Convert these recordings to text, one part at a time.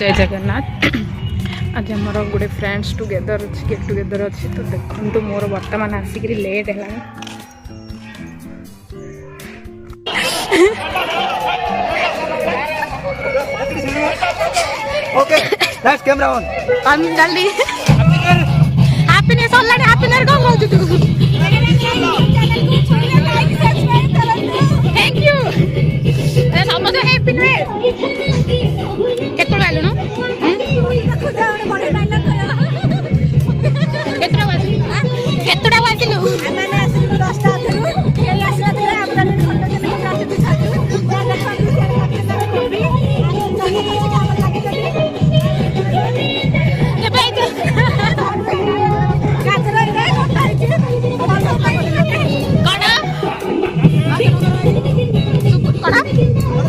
जय जगन्नाथ। आज आमर गोटे फ्रेंड्स टुगेदर गेट टुगेदर अच्छी तो देखो मोर बर्तमान आसिक लेट है। ओके लेट्स कैमरा ऑन हम जल्दी हैप्पीनेस ऑलरेडी हैप्पीनेस को कहू तू थैंक यू ए समझ हैप्पी न्यू ईयर केतो आइलो न केतरा वासी केतरा वासी लो मैंने ऐसे 10 टा करू ये आसला थे आपण खंड के नहीं जाते थे छात्र या देखो शेयर करके ये भाई तो काचरा रे कोना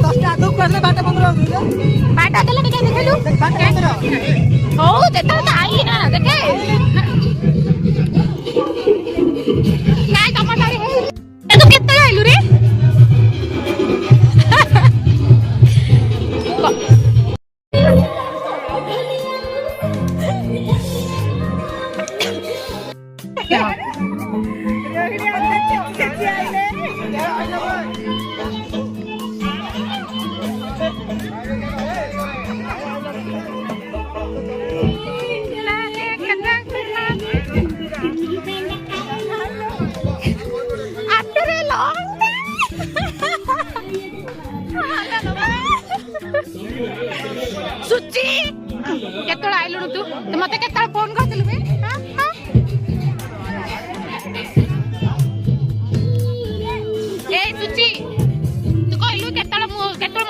10 टा दो करले बाटा 15 बाटा के लगे देखलु हो देता तो आई ना देखे काय टमाटर है ए तो कितना आइलु रे सुची केतळ आइलु तू मते केतळ फोन करथिलु बे ए सुची तू कहलु केतळ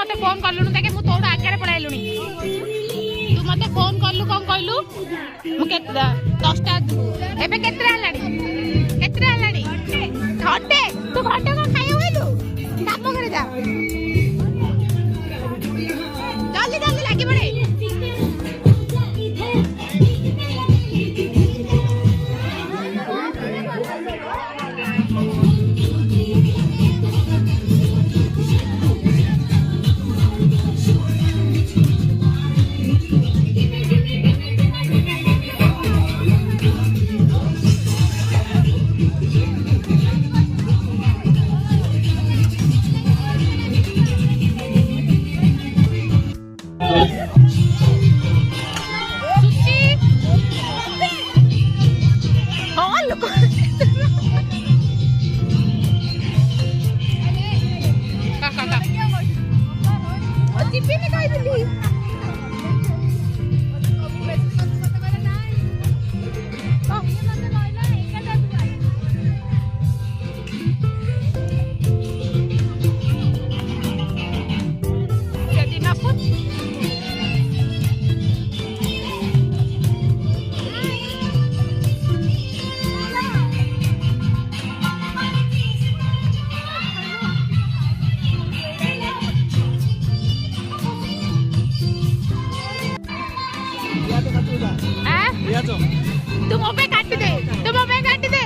मते फोन करलु देखे मु तोड़ आगे पळाइलुनी तू मते फोन करलु कोन कहलु मु के 10 टा एबे केतरा लाडी घंटे तू घंटे को खाइयो होइलु काम करे जा जल्दी जल्दी लागी पड़े तू मोबाइल काट दे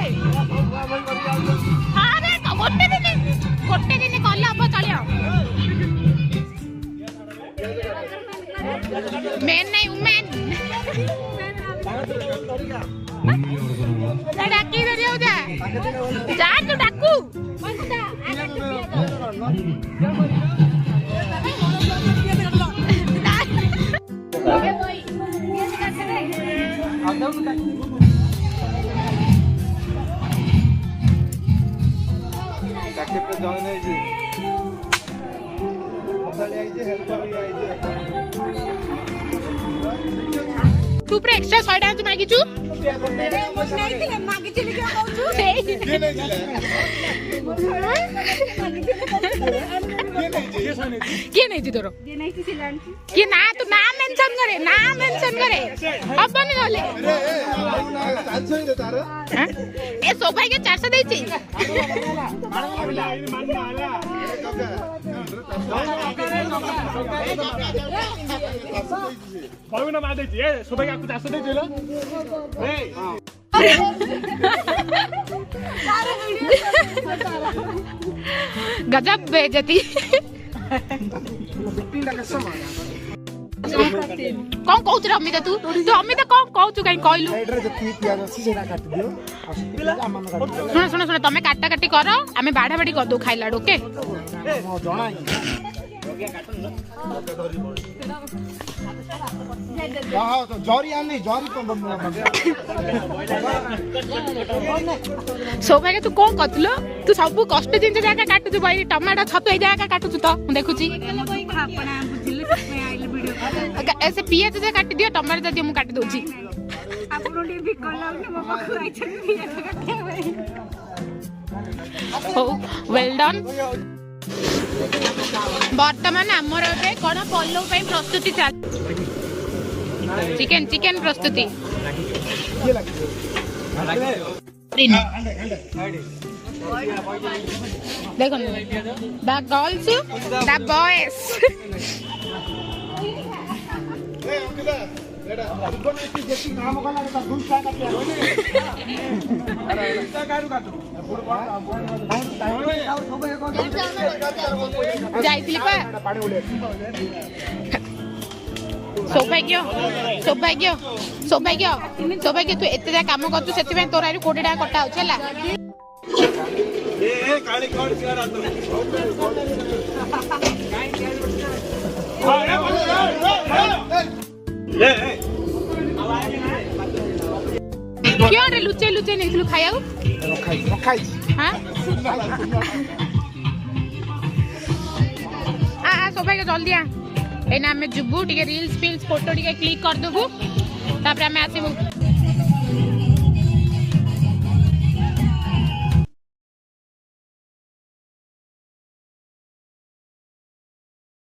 हाँ रे गोटे दिन कल हम चलियो मेन नहीं वुमेन डाकी दे दियो जा तू डाकू तू एक्स्ट्रा 100 टाइम मागी छु मागी चली क्या कहू किए नहीं थी तोरो कि ना तू नाम मेंशन करे अपन गले ए सोभाई के 400 देछि भावना मा देछि ए सोभाई आपको 400 देछि ल ए गजब बेइज्जती कौन कहू अमिता तू तू अमिता कौन कहू कहीं कहलु शुण शुण शुण तुम काटा काटी कर आम बाढ़ा बाढ़ी कर दो खाइला ओके सौभाग्य तू कौन करथिलो तू सब कष्ट जिन जगह काटुछु भाई टमाटो छतु ए जगह काटुछु तो मैं देखुची ऐसे पियाज जे काटी दियो टमाटो दियो मु काटी दोची वेल डन बर्तमान आमर ए कौन पल्लव प्रस्तुति चल चिकेन चिकेन प्रस्तुति देखो द गर्ल्स द बॉयज जाइथिली पा सौभाग्य सौभाग्य सौभाग्य सौभाग्य तू एते जा काम करतु सेति में तोरा 20 टाका कटा होछ हला ए काली कोड सिरा तो क्यों रे लुचे लुचे नहीं खाया खाई हां आ सौभाग्य जल्दी आ एना हमें जुबू टिके रील्स फिल्स फोटो टिके क्लिक कर देबू तापर हमें आसीबू